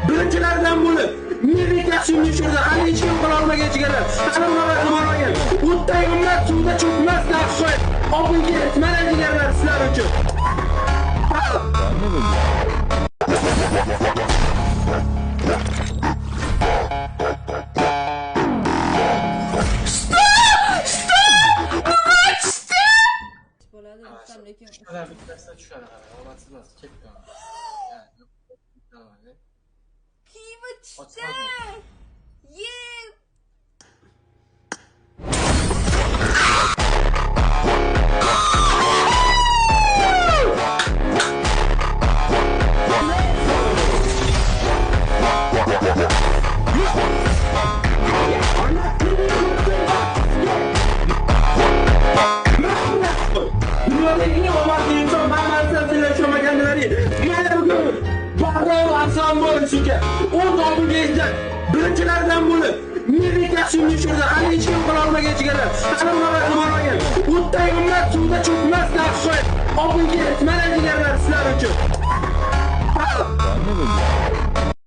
Birinchilardan bo'lib milliy tashkilotni tushirdi. Hali hech kim qila olmagan chigalar. Hali nima qilmagan. O'tday ummat suvda cho'kmas daqshoy. Oldingi mana jigarlar sizlar uchun. Birinchilardan bo'lib milliy tashkilotni tushirdi. Hali hech kim qila olmagan chigalar. Hali nima qilmagan. O'tday ummat suvda cho'kmas daqshoy. Oldingi mana jigarlar sizlar